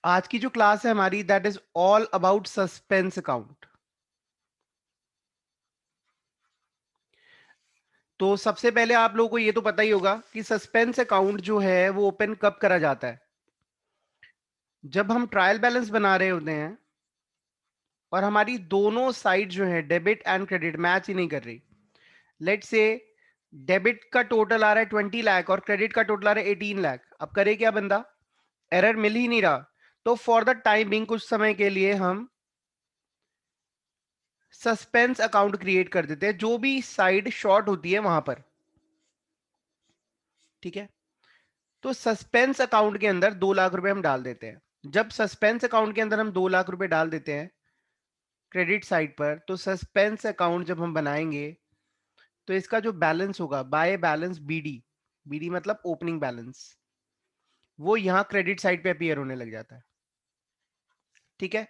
आज की जो क्लास है हमारी that is all about suspense account. तो सबसे पहले आप लोगों को ये तो पता ही होगा कि सस्पेंस अकाउंट जो है वो ओपन कब करा जाता है। जब हम ट्रायल बैलेंस बना रहे होते हैं और हमारी दोनों साइड जो है डेबिट एंड क्रेडिट मैच ही नहीं कर रही। लेट से डेबिट का टोटल आ रहा है 20 लाख और क्रेडिट का टोटल आ रहा है 18 लाख। अब करे क्या बंदा, एरर मिल ही नहीं रहा। तो फॉर द टाइम बिंग कुछ समय के लिए हम सस्पेंस अकाउंट क्रिएट कर देते हैं, जो भी साइड शॉर्ट होती है वहां पर। ठीक है, तो सस्पेंस अकाउंट के अंदर 2 लाख रुपए हम डाल देते हैं। जब सस्पेंस अकाउंट के अंदर हम 2 लाख रुपए डाल देते हैं क्रेडिट साइड पर, तो सस्पेंस अकाउंट जब हम बनाएंगे तो इसका जो बैलेंस होगा बाय बैलेंस बीडी, बीडी मतलब ओपनिंग बैलेंस, वो यहां क्रेडिट साइड पे अपीयर होने लग जाता है। ठीक है,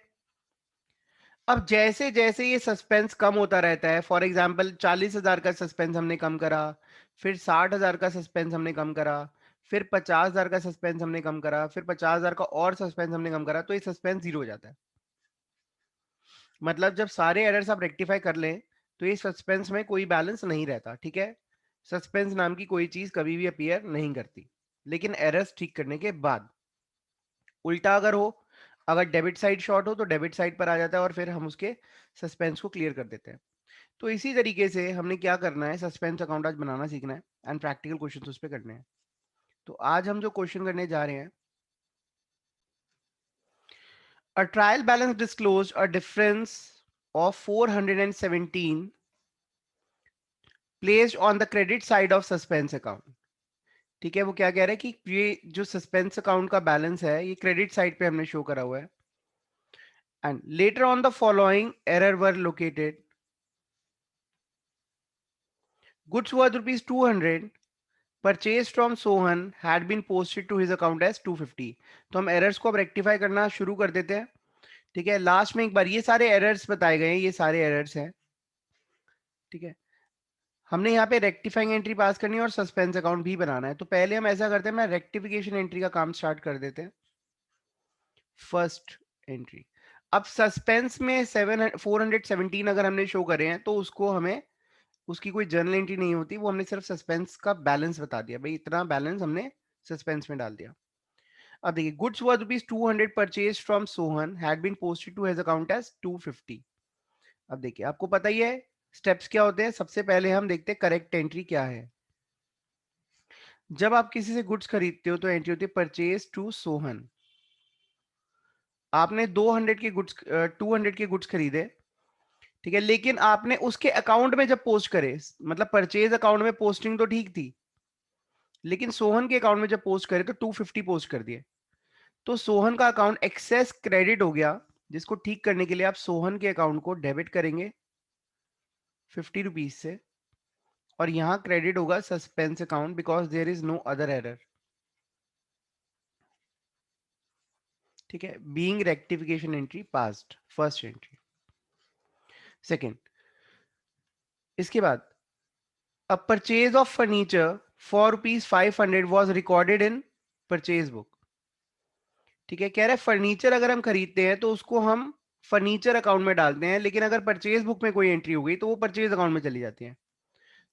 अब जैसे जैसे ये सस्पेंस कम होता रहता है, फॉर एग्जाम्पल 40,000 का सस्पेंस हमने कम करा, फिर 60,000 का सस्पेंस हमने कम करा, फिर 50,000 का सस्पेंस हमने कम करा, फिर 50,000 का और सस्पेंस हमने कम करा, तो ये सस्पेंस जीरो हो जाता है। मतलब जब सारे एरर्स आप रेक्टिफाई कर लें तो ये सस्पेंस में कोई बैलेंस नहीं रहता। ठीक है, सस्पेंस नाम की कोई चीज कभी भी अपीयर नहीं करती, लेकिन एरर्स ठीक करने के बाद। उल्टा अगर हो, अगर डेबिट साइड शॉर्ट हो तो डेबिट साइड पर आ जाता है और फिर हम उसके सस्पेंस को क्लियर कर देते हैं। तो इसी तरीके से हमने क्या करना है, सस्पेंस अकाउंट आज बनाना सीखना है एंड प्रैक्टिकल क्वेश्चन उस पर करने हैं। तो आज हम जो क्वेश्चन करने जा रहे हैं, a trial balance disclose a difference of 417 placed on the credit side of suspense account. ठीक है, वो क्या कह रहा है कि ये जो सस्पेंस अकाउंट का बैलेंस है ये क्रेडिट साइड पे हमने शो करा हुआ है, and later on the following error were located. Goods worth rupees 200 purchase from Sohan had been posted to his account as 250। तो हम एरर्स को अब रेक्टिफाई करना शुरू कर देते हैं। ठीक है, लास्ट में एक बार ये सारे एरर्स बताए गए हैं, ये सारे एरर्स हैं। ठीक है, हमने यहाँ पे रेक्टिफाइंग एंट्री पास करनी है और सस्पेंस अकाउंट भी बनाना है। तो पहले हम ऐसा करते हैं, मैं रेक्टिफिकेशन एंट्री का काम स्टार्ट कर देते हैं। फर्स्ट एंट्री, अब सस्पेंस में 417 अगर हमने शो करे हैं तो उसको हमें, उसकी कोई जर्नल एंट्री नहीं होती, वो हमने सिर्फ सस्पेंस का बैलेंस बता दिया, भाई इतना बैलेंस हमने सस्पेंस में डाल दिया। अब देखिए, goods worth rupees 200 purchase from Sohan had been posted to his account as 250। अब देखिए, आपको पता ही है स्टेप्स क्या होते हैं। सबसे पहले हम देखते हैं करेक्ट एंट्री क्या है। जब आप किसी से गुड्स खरीदते हो तो एंट्री होती है परचेज टू सोहन। आपने 200 के गुड्स 200 के गुड्स खरीदे, ठीक है, लेकिन आपने उसके अकाउंट में जब पोस्ट करे, मतलब परचेज अकाउंट में पोस्टिंग तो ठीक थी, लेकिन सोहन के अकाउंट में जब पोस्ट करे तो 250 पोस्ट कर दिए। तो सोहन का अकाउंट एक्सेस क्रेडिट हो गया, जिसको ठीक करने के लिए आप सोहन के अकाउंट को डेबिट करेंगे 50 रुपीज से, और यहां क्रेडिट होगा suspense account because there is no other error. ठीक है, being rectification entry passed, first entry. Second, इसके बाद a purchase of furniture for rupees 500 was recorded in purchase book. ठीक है, कह रहे हैं फर्नीचर अगर हम खरीदते हैं तो उसको हम फर्नीचर अकाउंट में डालते हैं, लेकिन अगर परचेज बुक में कोई एंट्री हो गई तो वो परचेज अकाउंट में चली जाती है।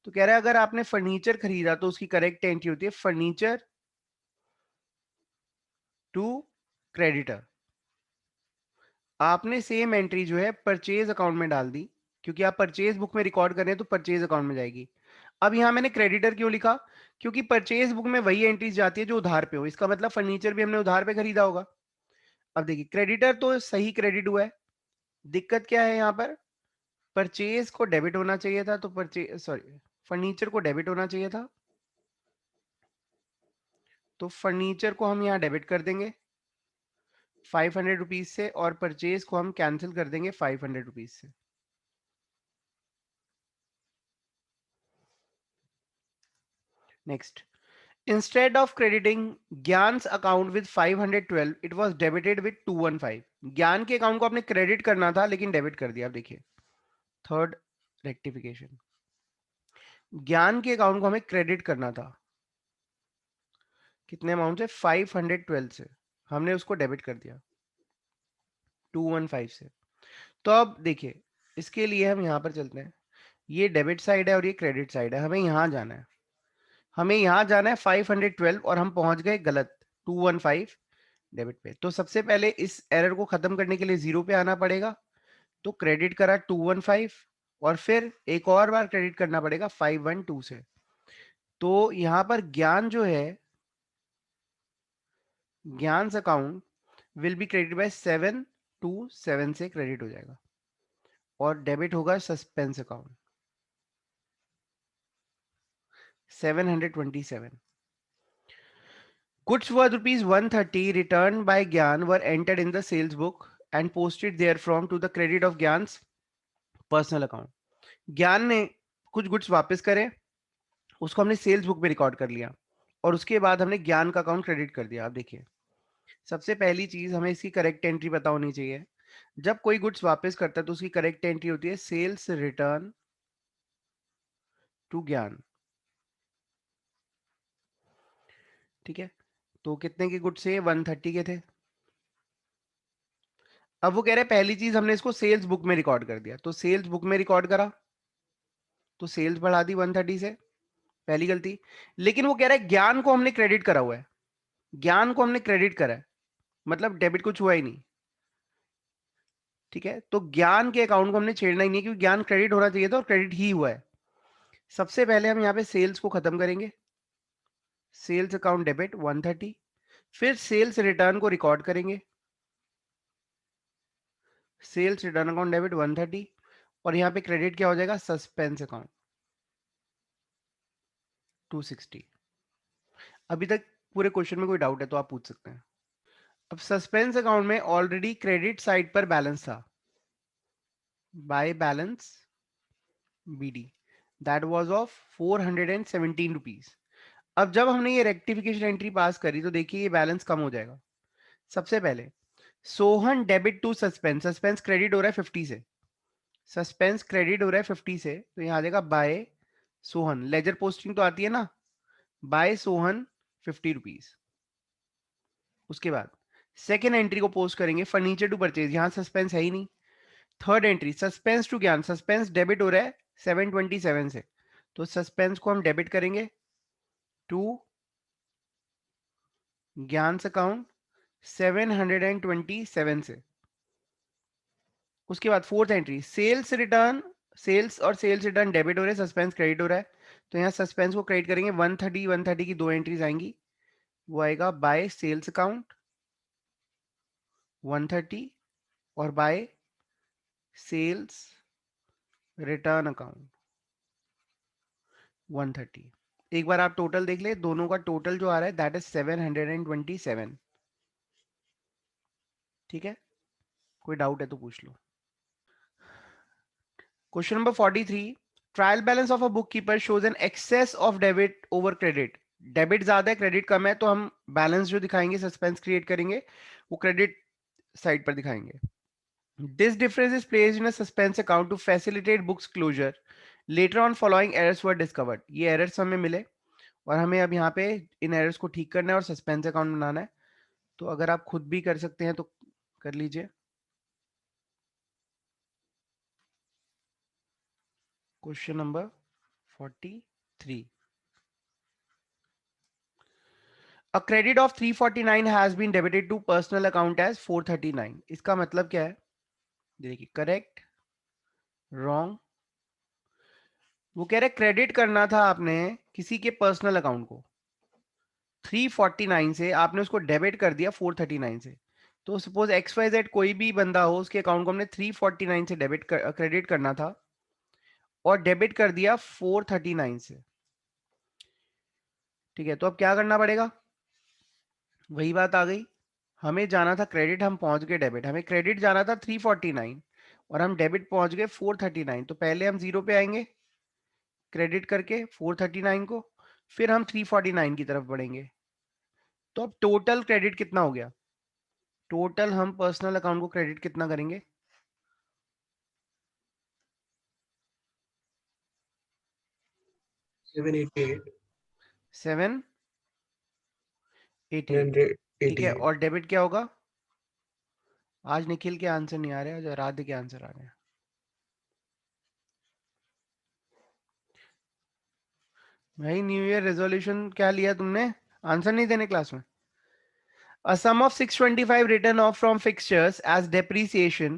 तो कह रहा है अगर आपने फर्नीचर खरीदा तो उसकी करेक्ट एंट्री होती है फर्नीचर टू क्रेडिटर। आपने सेम एंट्री जो है परचेज अकाउंट में डाल दी, क्योंकि आप परचेज बुक में रिकॉर्ड कर रहे हैं तो परचेज अकाउंट में जाएगी। अब यहां मैंने क्रेडिटर क्यों लिखा, क्योंकि परचेज बुक में वही एंट्रीज जाती है जो उधार पे हो, इसका मतलब फर्नीचर भी हमने उधार पे खरीदा होगा। अब देखिए, क्रेडिटर तो सही क्रेडिट हुआ है, दिक्कत क्या है यहाँ पर, परचेज को डेबिट होना चाहिए था, तो परचेज सॉरी फर्नीचर को डेबिट होना चाहिए था, तो फर्नीचर को हम यहाँ डेबिट कर देंगे 500 रुपीज से, और परचेज को हम कैंसिल कर देंगे 500 रुपीज से। नेक्स्ट, इंस्टेड ऑफ क्रेडिटिंग ज्ञान account with 512 it was debited with 215। ज्ञान के अकाउंट को आपने क्रेडिट करना था लेकिन डेबिट कर दिया। अब देखिए, थर्ड रेक्टिफिकेशन, ज्ञान के अकाउंट को हमें क्रेडिट करना था, कितने अमाउंट से, 512 से, हमने उसको डेबिट कर दिया। 215 से। तो अब देखिए, इसके लिए हम यहाँ पर चलते हैं। ये डेबिट साइड है और ये क्रेडिट साइड है, हमें यहाँ जाना है। हमें यहाँ जाना है 512 और हम पहुंच गए गलत 215 डेबिट पे। तो सबसे पहले इस एरर को खत्म करने के लिए जीरो पे आना पड़ेगा। तो क्रेडिट करा 215 और फिर एक और बार क्रेडिट करना पड़ेगा 512 से। तो यहाँ पर ज्ञान जो है, ज्ञान account will be credit by 727 से क्रेडिट हो जाएगा और डेबिट होगा suspense account 727। Goods worth rupees 130 returned by Gyan were entered in the sales book and posted therefrom to the credit of Gyan's personal account. ज्ञान ने कुछ goods वापस करे, उसको हमने सेल्स बुक में रिकॉर्ड कर लिया और उसके बाद हमने ज्ञान का अकाउंट क्रेडिट कर दिया। आप देखिए, सबसे पहली चीज हमें इसकी करेक्ट एंट्री पता होनी चाहिए। जब कोई गुड्स वापस करता है तो उसकी करेक्ट एंट्री होती है सेल्स रिटर्न टू ज्ञान। ठीक है, तो कितने के गुड्स है? 130 के थे। अब वो कह रहे हैं पहली चीज हमने इसको सेल्स बुक में रिकॉर्ड कर दिया, तो सेल्स बुक में रिकॉर्ड करा तो सेल्स बढ़ा दी 130 से, पहली गलती। लेकिन वो कह रहा है ज्ञान को हमने क्रेडिट करा हुआ है, ज्ञान को हमने क्रेडिट करा है, मतलब डेबिट कुछ हुआ ही नहीं। ठीक है, तो ज्ञान के अकाउंट को हमने छेड़ना ही नहीं क्योंकि ज्ञान क्रेडिट होना चाहिए था और क्रेडिट ही हुआ है। सबसे पहले हम यहाँ पे सेल्स को खत्म करेंगे, सेल्स अकाउंट डेबिट 130, फिर सेल्स रिटर्न को रिकॉर्ड करेंगे, सेल्स रिटर्न अकाउंट डेबिट 130 और यहाँ पे क्रेडिट क्या हो जाएगा? Suspense account 260। अभी तक पूरे क्वेश्चन में कोई डाउट है तो आप पूछ सकते हैं। अब सस्पेंस अकाउंट में ऑलरेडी क्रेडिट साइड पर बैलेंस था, by balance BD, that was of 417 rupees. अब जब हमने ये रेक्टिफिकेशन एंट्री पास करी तो देखिए ये बैलेंस कम हो जाएगा। सबसे पहले Sohan debit to suspense, suspense credit हो रहा है 50 से, सस्पेंस क्रेडिट हो रहा है 50 से, तो यहाँ आ जाएगा बाय सोहन, लेजर पोस्टिंग तो आती है ना, बाय सोहन 50 रुपीज। उसके बाद सेकेंड एंट्री को पोस्ट करेंगे फर्नीचर टू परचेज, यहां सस्पेंस है ही नहीं। थर्ड एंट्री सस्पेंस टू ज्ञान, सस्पेंस डेबिट हो रहा है 727 से, तो सस्पेंस को हम डेबिट करेंगे टू ज्ञान अकाउंट 727 से। उसके बाद fourth entry sales return, sales और सेल्स रिटर्न डेबिट हो रहे हैं, सस्पेंस क्रेडिट हो रहा है, तो यहाँ सस्पेंस को क्रेडिट करेंगे 130 130 की दो एंट्रीज आएंगी, वो आएगा बाय सेल्स अकाउंट 130 और बाय सेल्स रिटर्न अकाउंट 130। एक बार आप टोटल देख ले, दोनों का टोटल जो आ रहा है दैट इज 727। ठीक है, कोई डाउट है तो पूछ लो। Question number 43, trial balance of a bookkeeper shows an excess of debit over credit. Debit ज्यादा है क्रेडिट कम है, तो हम बैलेंस जो दिखाएंगे, सस्पेंस क्रिएट करेंगे, वो क्रेडिट साइड पर दिखाएंगे। This difference is placed in a suspense account to facilitate books closure, later on following errors were discovered. ये एरर्स हमें मिले और हमें अब यहाँ पे इन एरर्स को ठीक करना है और सस्पेंस अकाउंट बनाना है। तो अगर आप खुद भी कर सकते हैं तो कर लीजिए। Question number 43, a credit of 349 has been debited to personal account as 439। इसका मतलब क्या है? देखिए, करेक्ट, रॉन्ग। वो कह रहे क्रेडिट करना था आपने किसी के पर्सनल अकाउंट को 349 से, आपने उसको डेबिट कर दिया 439 से। तो सपोज एक्स वाई जेड कोई भी बंदा हो, उसके अकाउंट को हमने 349 से क्रेडिट करना था और डेबिट कर दिया 439 से। ठीक है, तो अब क्या करना पड़ेगा? वही बात आ गई, हमें जाना था क्रेडिट, हम पहुंच गए डेबिट। हमें क्रेडिट जाना था 349 और हम डेबिट पहुंच गए 439। तो पहले हम जीरो पे आएंगे क्रेडिट करके 439 को, फिर हम 349 की तरफ बढ़ेंगे। तो अब टोटल क्रेडिट कितना हो गया? टोटल हम पर्सनल अकाउंट को क्रेडिट कितना करेंगे? 788 788। ठीक है, 788। और डेबिट क्या होगा? आज निखिल के आंसर नहीं आ रहे, आज आराध्य के आंसर आ रहे हैं। भाई न्यू ईयर रेजोल्यूशन क्या लिया तुमने? आंसर नहीं देने क्लास में? A sum of 625 written off from fixtures as depreciation,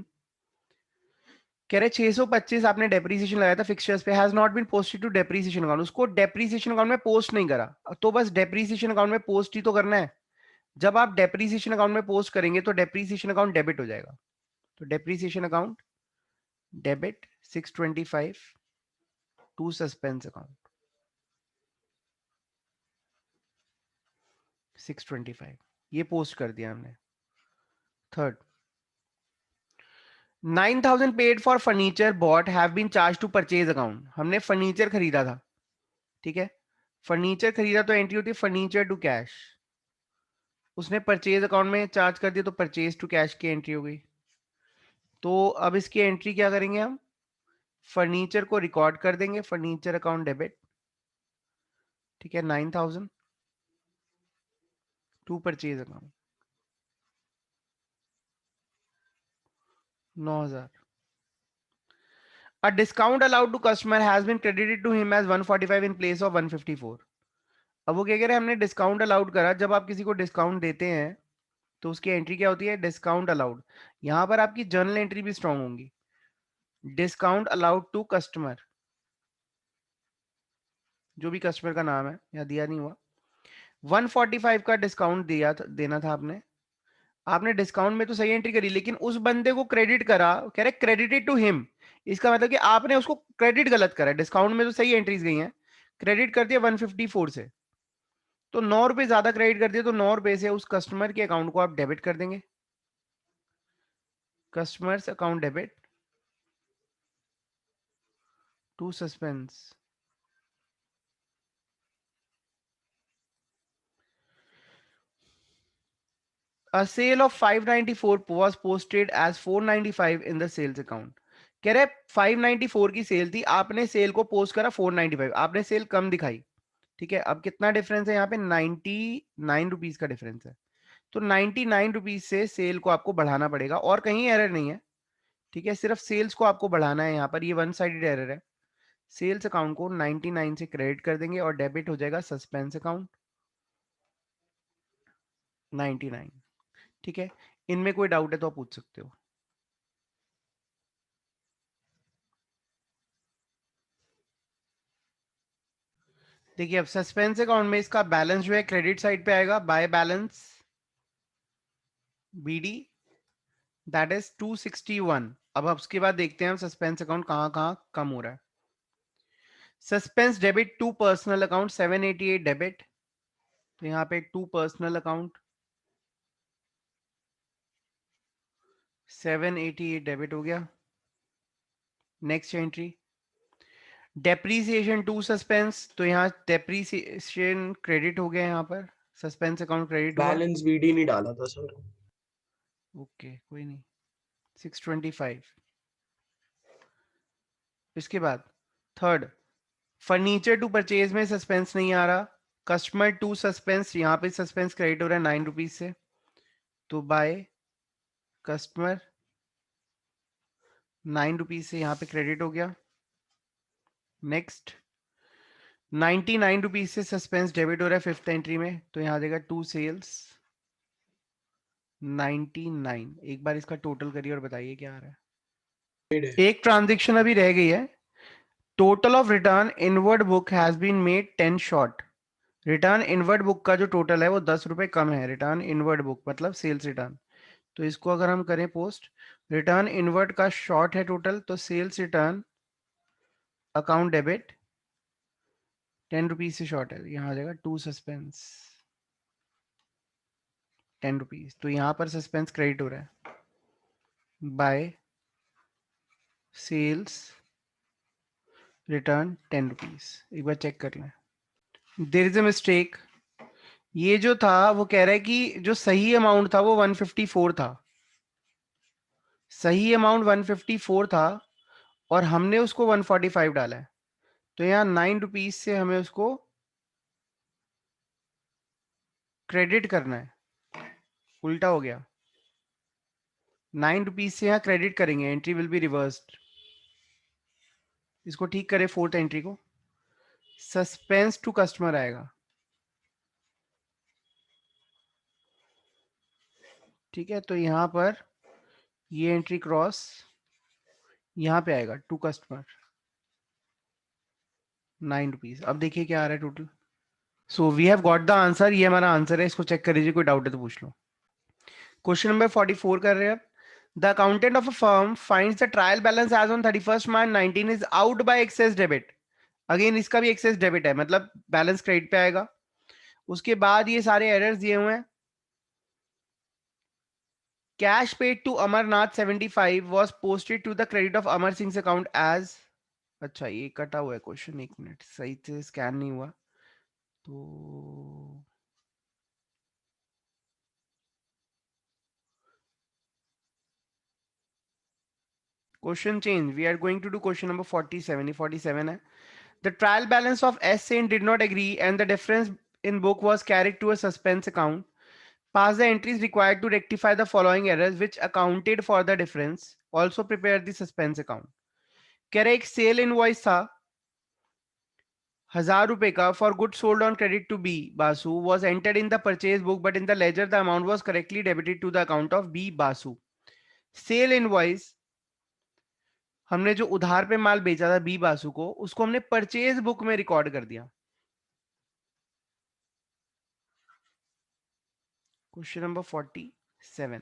कह रहे 625 आपने डेप्रीसिएशन लगाया था फिक्सचर्स पे, has not been posted to depreciation account, उसको डेप्रीसिएशन अकाउंट में पोस्ट नहीं करा। तो बस डेप्रीसिएशन अकाउंट में पोस्ट ही तो करना है। जब आप डेप्रीसिएशन अकाउंट में पोस्ट करेंगे तो डेप्रीसिएशन अकाउंट डेबिट हो जाएगा। तो depreciation account debit 625 to suspense account 625, ये पोस्ट कर दिया हमने। Third, 9,000 paid for furniture bought have been charge to purchase account, हमने फर्नीचर खरीदा था, ठीक है, फर्नीचर खरीदा तो एंट्री होती है फर्नीचर टू कैश, उसने परचेज अकाउंट में चार्ज कर दिया तो परचेज टू कैश की एंट्री हो गई। तो अब इसकी एंट्री क्या करेंगे हम, फर्नीचर को रिकॉर्ड कर देंगे, फर्नीचर अकाउंट डेबिट, ठीक है, 9,000 to purchase account 9,000। A discount allowed to customer has been credited to him as 145 in place of 154। अब वो क्या कह रहे हैं, हमने डिस्काउंट अलाउड करा, जब आप किसी को डिस्काउंट देते हैं तो उसकी एंट्री क्या होती है, डिस्काउंट अलाउड। यहां पर आपकी जर्नल एंट्री भी स्ट्रांग होंगी, डिस्काउंट अलाउड टू कस्टमर, जो भी कस्टमर का नाम है, या दिया नहीं हुआ, 145 का डिस्काउंट दिया था, देना था आपने, आपने डिस्काउंट में तो सही एंट्री करी लेकिन उस बंदे को क्रेडिट करा, कह रहे क्रेडिटेड टू हिम, इसका मतलब कि आपने उसको क्रेडिट गलत करा, डिस्काउंट में तो सही एंट्रीज गई हैं, क्रेडिट कर दिया 154 से, तो 9 रुपए ज्यादा क्रेडिट कर दिया, तो 9 रुपए से उस कस्टमर के अकाउंट को आप डेबिट कर देंगे, customers account debit to suspense. A sale of 594 was posted as 495 in the sales account। कह रहे 594 की सेल थी, आपने सेल को पोस्ट करा 495, आपने सेल कम दिखाई, ठीक है। अब कितना डिफरेंस है यहाँ पे, 99 रुपीज का डिफरेंस है, तो 99 रुपीज से सेल को आपको बढ़ाना पड़ेगा, और कहीं एरर नहीं है, ठीक है, सिर्फ सेल्स को आपको बढ़ाना है, यहाँ पर ये वन साइडेड एरर है। सेल्स अकाउंट को 99 से क्रेडिट कर देंगे और डेबिट हो जाएगा सस्पेंस अकाउंट 99, ठीक है। इनमें कोई डाउट है तो आप पूछ सकते हो। देखिए अब सस्पेंस अकाउंट में इसका बैलेंस जो है क्रेडिट साइड पे आएगा, by balance BD, that is 261। अब उसके बाद देखते हैं हम सस्पेंस अकाउंट कहां कहां कम हो रहा है। Suspense debit to personal account 788 debit, तो यहाँ पे टू पर्सनल अकाउंट 788 डेबिट हो गया। Next entry depreciation to suspense, तो यहाँ डेप्रीसिएशन क्रेडिट हो गया, यहाँ पर सस्पेंस अकाउंट क्रेडिट हुआ, बैलेंस बीडी नहीं डाला था सर। ओके कोई नहीं, 625। इसके बाद थर्ड, फर्नीचर टू परचेज में सस्पेंस नहीं आ रहा, कस्टमर टू सस्पेंस, यहाँ पे सस्पेंस क्रेडिट हो रहा है 9 रुपीज से, तो बाय कस्टमर 9 रुपीज से यहाँ पे क्रेडिट हो गया। नेक्स्ट 99 रुपीज से सस्पेंस डेबिट हो रहा है फिफ्थ एंट्री में, तो यहाँ देगा टू सेल्स 99। एक बार इसका टोटल करिए और बताइए क्या आ रहा है। एक ट्रांजेक्शन अभी रह गई है, total of return inward book has been made 10 short, return inward book का जो टोटल है वो 10 रुपए कम है, रिटर्न इनवर्ड बुक मतलब सेल्स रिटर्न। तो इसको अगर हम करें पोस्ट, रिटर्न इनवर्ड का शॉर्ट है टोटल, तो sales return account debit 10 rupees से शॉर्ट है, यहाँ आ जाएगा टू सस्पेंस 10 रुपीज, तो यहाँ पर सस्पेंस क्रेडिट हो रहा है बाय सेल्स रिटर्न 10 रुपीज। एक बार चेक कर लें, देयर इज अ मिस्टेक, ये जो था वो कह रहा है कि जो सही अमाउंट था वो 154 था, सही अमाउंट 154 था और हमने उसको 145 डाला है, तो यहाँ 9 रुपीज से हमें उसको क्रेडिट करना है, उल्टा हो गया, ₹9 से यहाँ क्रेडिट करेंगे, एंट्री विल बी रिवर्स्ड। इसको ठीक करें, फोर्थ एंट्री को, सस्पेंस टू कस्टमर आएगा, ठीक है। तो यहाँ पर ये एंट्री क्रॉस यहाँ पे आएगा टू कस्टमर, ₹9। अब देखिए क्या आ रहा है total. So we have got the answer, ये हमारा आंसर है, इसको चेक कर लीजिए, कोई डाउट है तो पूछ लो। क्वेश्चन नंबर 44 कर रहे हैं। The accountant of a firm finds the trial balance as on 31st March 19 is out by excess debit. Again इसका भी एक्सेस डेबिट है, मतलब बैलेंस क्रेडिट पे आएगा। उसके बाद ये सारे एरर्स दिए हुए हैं। Cash paid to Amarnath 75 was posted to the credit of Amar Singh account as. अच्छा ये कटा हुआ है क्वेश्चन, एक मिनट, सही से स्कैन नहीं हुआ तो। Question change, we are going to do question number 47। ये 47 है। The trial balance of S Saint did not agree and the difference in book was carried to a suspense account. Pass the entries required to rectify the following errors which accounted for the difference. Also prepare the suspense account. कह रहे एक cell invoice था ₹1000 का for good sold on credit to B Basu was entered in the purchase book but in the ledger the amount was correctly debited to the account of B Basu. Sale invoice, हमने जो उधार पे माल बेचा था B Basu को, उसको हमने परचेज बुक में रिकॉर्ड कर दिया। Question number 47।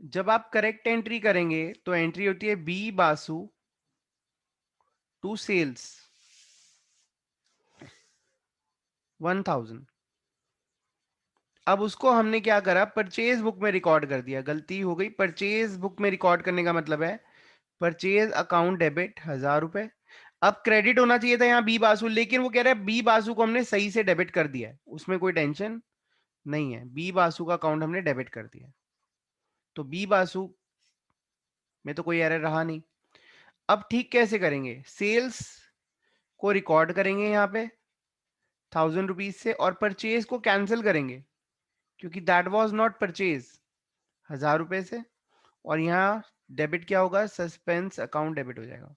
जब आप करेक्ट एंट्री करेंगे तो एंट्री होती है बी बासु टू सेल्स 1000। अब उसको हमने क्या करा, परचेज बुक में रिकॉर्ड कर दिया। गलती हो गई, परचेज बुक में रिकॉर्ड करने का मतलब है परचेज अकाउंट डेबिट ₹1000। अब क्रेडिट होना चाहिए था यहाँ बी बासु, लेकिन वो कह रहा है बी बासु को हमने सही से डेबिट कर दिया है, उसमें कोई टेंशन नहीं है, बी बासु का अकाउंट हमने डेबिट कर दिया। तो बी बासु में तो कोई एरर रहा नहीं। अब ठीक कैसे करेंगे, सेल्स को रिकॉर्ड करेंगे यहाँ पे ₹1000 से और परचेज को कैंसिल करेंगे क्योंकि दैट वाज नॉट परचेज ₹1000 से। और यहाँ डेबिट क्या होगा, सस्पेंस अकाउंट डेबिट हो जाएगा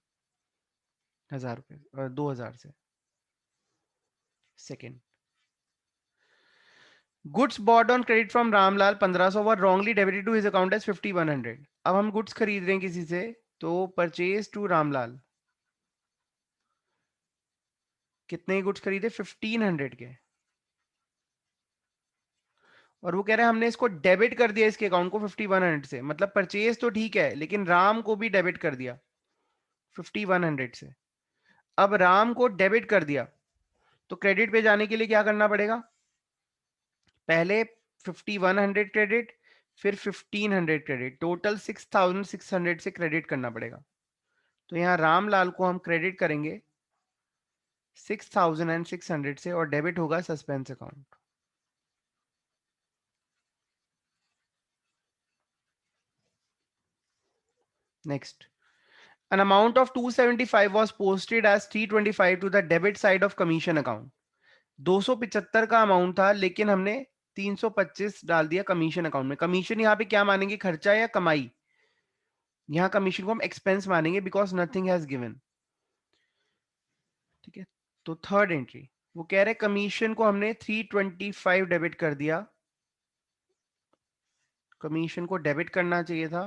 ₹1000 और 2000 से। Second, goods bought on credit from Ramlal 1500 were wrongly debited to his account as 5100। अब हम गुड्स खरीद रहे हैं किसी से, तो परचेज टू रामलाल, कितने गुड्स खरीदे, 1500 के। और वो कह रहे हैं हमने इसको डेबिट कर दिया इसके अकाउंट को 5100 से, मतलब परचेज तो ठीक है लेकिन राम को भी डेबिट कर दिया 5100 से। अब राम को डेबिट कर दिया तो क्रेडिट पे जाने के लिए क्या करना पड़ेगा, पहले 5100 क्रेडिट, फिर 1500 क्रेडिट, टोटल 6600 से क्रेडिट करना पड़ेगा। तो यहाँ रामलाल को हम क्रेडिट करेंगे 6600 से और डेबिट होगा suspense account. Next, an amount of 275 was posted as 325 to the debit side of commission account। 275 का अमाउंट था लेकिन हमने 325 डाल दिया कमीशन अकाउंट में। कमीशन यहाँ पे क्या मानेंगे, खर्चा या कमाई, यहाँ कमीशन को हम एक्सपेंस मानेंगे बिकॉज नथिंग हैज गिवन, ठीक है। तो थर्ड एंट्री, वो कह रहे कमीशन को हमने 325 डेबिट कर दिया, कमीशन को डेबिट करना चाहिए था,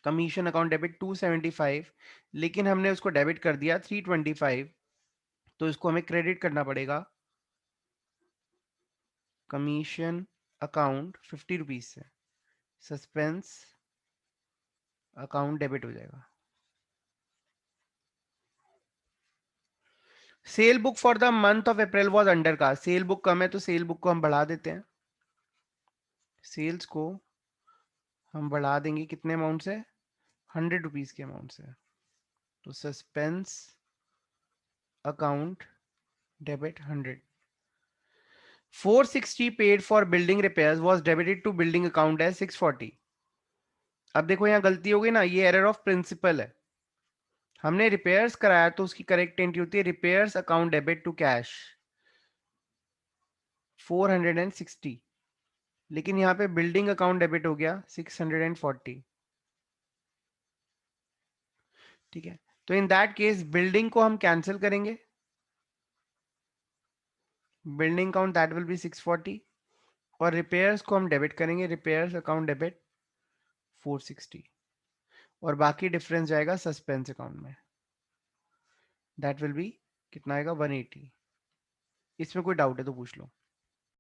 कमीशन अकाउंट डेबिट 275, लेकिन हमने उसको डेबिट कर दिया 325, तो इसको हमें क्रेडिट करना पड़ेगा कमीशन अकाउंट ₹50 से, सस्पेंस अकाउंट डेबिट हो जाएगा। Cell book for the month of April was under का, सेल बुक कम है तो सेल बुक को हम बढ़ा देते हैं, सेल्स को हम बढ़ा देंगे कितने अमाउंट से, ₹100 के अमाउंट से। तो suspense account debit 100। 460 paid for building repairs was debited to building account as 640। अब देखो यहाँ गलती हो गई ना, ये एरर ऑफ प्रिंसिपल है। हमने रिपेयर्स कराया तो उसकी करेक्ट एंट्री होती है repairs account debit to cash 460। लेकिन यहाँ पे बिल्डिंग अकाउंट डेबिट हो गया 640। ठीक है, तो इन दैट केस बिल्डिंग को हम कैंसिल करेंगे, building account that will be 640, और रिपेयर्स को हम डेबिट करेंगे, रिपेयर्स अकाउंट डेबिट 460, और बाकी डिफरेंस जाएगा सस्पेंस अकाउंट में, दैट विल बी कितना आएगा 180। इसमें कोई डाउट है तो पूछ लो।